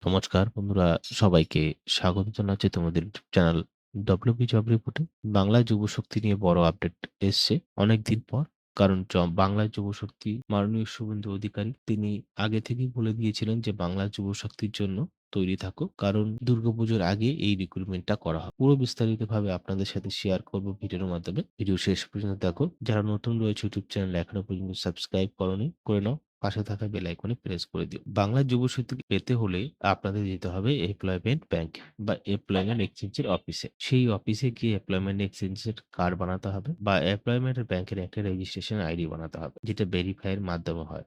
নমস্কার বন্ধুরা, সবাইকে স্বাগত জানাচ্ছি তোমাদের ইউটিউব চ্যানেল ডব্লিউবি জব রিপোর্টে। বাংলায় যুবশক্তি নিয়ে বড় আপডেট এসছে অনেকদিন পর। কারণ বাংলায় যুবশক্তি মাননীয় শুভেন্দু অধিকারী তিনি আগে থেকেই বলে দিয়েছিলেন যে বাংলার যুবশক্তির জন্য তৈরি থাকো, কারণ দুর্গাপুজোর আগে এই রিক্রুটমেন্টটা করা হবে। পুরো বিস্তারিতভাবে আপনাদের সাথে শেয়ার করব ভিডিওর মাধ্যমে। ভিডিও শেষ পর্যন্ত দেখো। যারা নতুন রয়েছে ইউটিউব চ্যানেল এখনো পর্যন্ত সাবস্ক্রাইব করোনি, করে নাও। পাশে থাকা বেল আইকনে প্রেস করে দিও। বাংলার যুবশক্তি পেতে হলে আপনাদের যেতে হবে এমপ্লয়মেন্ট ব্যাংক বা এমপ্লয়মেন্ট এক্সচেঞ্জের অফিসে। সেই অফিসে গিয়ে এমপ্লয়মেন্ট এক্সচেঞ্জের কার্ড বানাতে হবে বা এমপ্লয়মেন্ট ব্যাংকের একটা রেজিস্ট্রেশন আইডি বানাতে হবে, যেটা ভেরিফাই এর মাধ্যমে হয়।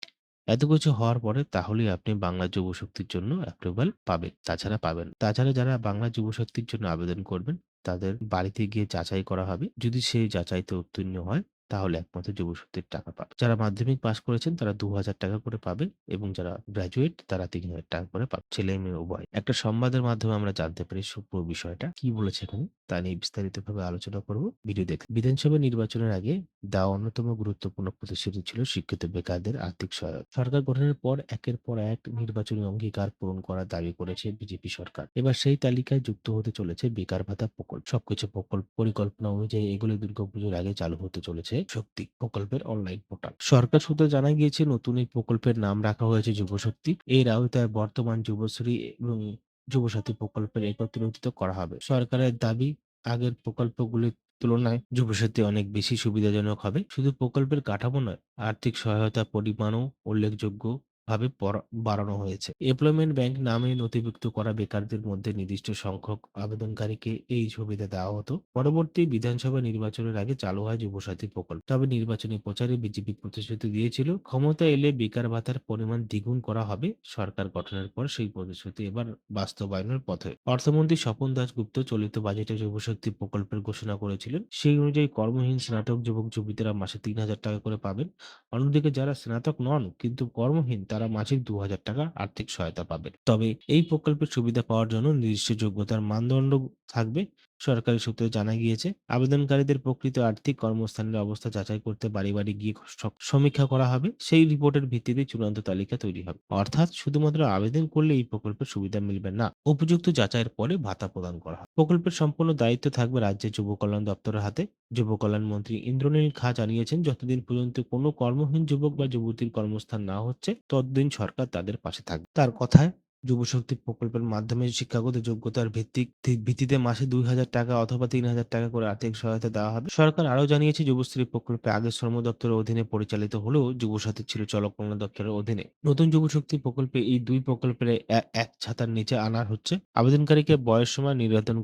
এত কিছু হওয়ার পরে তাহলেই আপনি বাংলা যুবশক্তির জন্য অ্যাপ্রুভাল পাবেন। তাছাড়া পাবেন। তাছাড়া যারা বাংলা যুবশক্তির জন্য আবেদন করবেন, তাদের বাড়িতে গিয়ে যাচাই করা হবে। যদি সেই যাচাইতে উত্তীর্ণ হয়, তাহলে একমাত্র যুবশক্তির টাকা পাবে। যারা মাধ্যমিক পাস করেছেন তারা ৳২,০০০ করে পাবে এবং যারা গ্র্যাজুয়েট তারা ৳৩,০০০ করে পাবে। ছেলে-মেয়ে উভয়। একটা সংবাদের মাধ্যমে আমরা জানতে পারি পুরো বিষয়টা। কি বলেছে এখানে তা নিয়ে বিস্তারিতভাবে আলোচনা করব। ভিডিও দেখুন। বিধানসভা নির্বাচনের আগে দেওয়া অন্যতম গুরুত্বপূর্ণ প্রতিশ্রুতি ছিল শিক্ষিত বেকারদের আর্থিক সহায়তা। সরকার গঠনের পর একের পর এক নির্বাচনী অঙ্গীকার পূরণ করার দাবি করেছে বিজেপি সরকার। এবার সেই তালিকায় যুক্ত হতে চলেছে বেকার ভাতা প্রকল্প। সবকিছু পরিকল্পনা অনুযায়ী এগুলো দুর্গাপুজোর আগে চালু হতে চলেছে শক্তি প্রকল্পের অনলাইন পোর্টাল। সরকার সূত্রে জানা গিয়েছে নতুন এই প্রকল্পের নাম রাখা হয়েছে যুবশক্তি। এর আওতায় বর্তমান যুবশ্রী এবং যুবসাথী প্রকল্পের একত্রিত করা হবে। সরকারের দাবি আগের প্রকল্পগুলির তুলনায় যুবসাথী অনেক বেশি সুবিধাজনক হবে। শুধু প্রকল্পের কাঠামো নয়, আর্থিক সহায়তার পরিমাণও উল্লেখযোগ্যভাবে বাড়ানো হয়েছে। এমপ্লয়মেন্ট ব্যাংক নামে নথিভুক্ত করা বেকারদের মধ্যে নির্দিষ্ট সংখ্যক আবেদনকারীকে এই সুবিধা দেওয়া হতো। পরবর্তী বিধানসভা নির্বাচনের আগে চালু হয় যুবসাথী প্রকল্প। তবে নির্বাচনী প্রচারে বিজেপি প্রতিশ্রুতি দিয়েছিল ক্ষমতায় এলে বেকার ভাতার পরিমাণ দ্বিগুণ করা হবে। সরকার গঠনের পর সেই প্রতিশ্রুতি এবার বাস্তবায়নের পথে। অর্থমন্ত্রী স্বপন দাশগুপ্ত চলিত বাজেটে যুবশক্তি প্রকল্পের ঘোষণা করেছিলেন। সেই অনুযায়ী কর্মহীন স্নাতক যুবক-যুবতীরা মাসে ৳৩,০০০ করে পাবেন। অন্যদিকে যারা স্নাতক নন কিন্তু কর্মহীন তারা মাসিক ৳২,০০০ আর্থিক সহায়তা পাবেন। তবে এই প্রকল্পের সুবিধা পাওয়ার জন্য নির্দিষ্ট যোগ্যতার মানদণ্ড থাকবে। সরকারি সূত্রে জানা গিয়েছে আবেদনকারীদের প্রকৃত আর্থিক কর্মস্থানের অবস্থা যাচাই করতে বাড়ি বাড়ি গিয়ে সমীক্ষা করা হবে। সেই রিপোর্টের ভিত্তিতে চূড়ান্ত তালিকা তৈরি হবে। অর্থাৎ শুধুমাত্র আবেদন করলে এই প্রকল্পের সুবিধা মিলবে না, উপযুক্ত যাচাইয়ের পরে ভাতা প্রদান করা হবে। প্রকল্পের সম্পূর্ণ দায়িত্ব থাকবে রাজ্যের যুব কল্যাণ দপ্তরের হাতে। যুব কল্যাণ মন্ত্রী ইন্দ্রনীল খাঁ জানিয়েছেন যতদিন পর্যন্ত কোনো কর্মহীন যুবক বা যুবতীর কর্মস্থান না হচ্ছে ততদিন সরকার তাদের পাশে থাকবে। তার কথায় যুবশক্তি প্রকল্পের মাধ্যমে শিক্ষাগত যোগ্যতার ভিত্তিতে মাসে ৳২,০০০ অথবা ৳৩,০০০ করে আর্থিক সহায়তা দেওয়া হবে। সরকার আরও জানিয়েছে যুবশ্রী প্রকল্পে আগে শ্রম দপ্তরের অধীনে পরিচালিত হলেও যুবসাথী ছিল জলকল্যাণ দপ্তরের অধীনে। নতুন যুবশক্তি প্রকল্পে এই দুই প্রকল্পের এক ছাতার নিচে আনা হচ্ছে। আবেদনকারীকে বয়স সীমা নির্ধারণ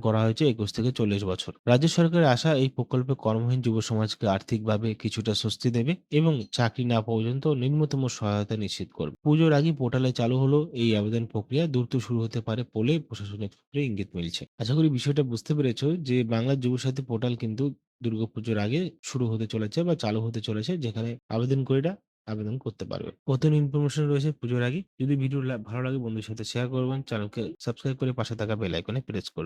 করা হয়েছে ২১ থেকে ৪০ বছর। রাজ্য সরকারের আশা এই প্রকল্পে কর্মহীন যুব সমাজকে আর্থিকভাবে কিছুটা স্বস্তি দেবে এবং চাকরি না পাওয়া পর্যন্ত নিম্নতম সহায়তা নিশ্চিত করবে। পুজোর আগে পোর্টালে চালু হলো এই আবেদন প্রক্রিয়া দ্রুত শুরু হতে পারে বলে প্রশাসনিক সূত্রে ইঙ্গিত মিলছে। আশা করি বিষয়টা বুঝতে পেরেছো যে বাংলা যুবসাথী পোর্টাল কিন্তু দুর্গাপুজোর আগে শুরু হতে চলেছে বা চালু হতে চলেছে, যেখানে আবেদনকারীরা আবেদন করতে পারবে। কত ইনফরমেশন রয়েছে পুজোর আগে। যদি ভিডিও ভালো লাগে বন্ধুদের সাথে শেয়ার করবেন, চ্যানেলকে সাবস্ক্রাইব করে পাশে থাকা বেল আইকনে প্রেস করবেন।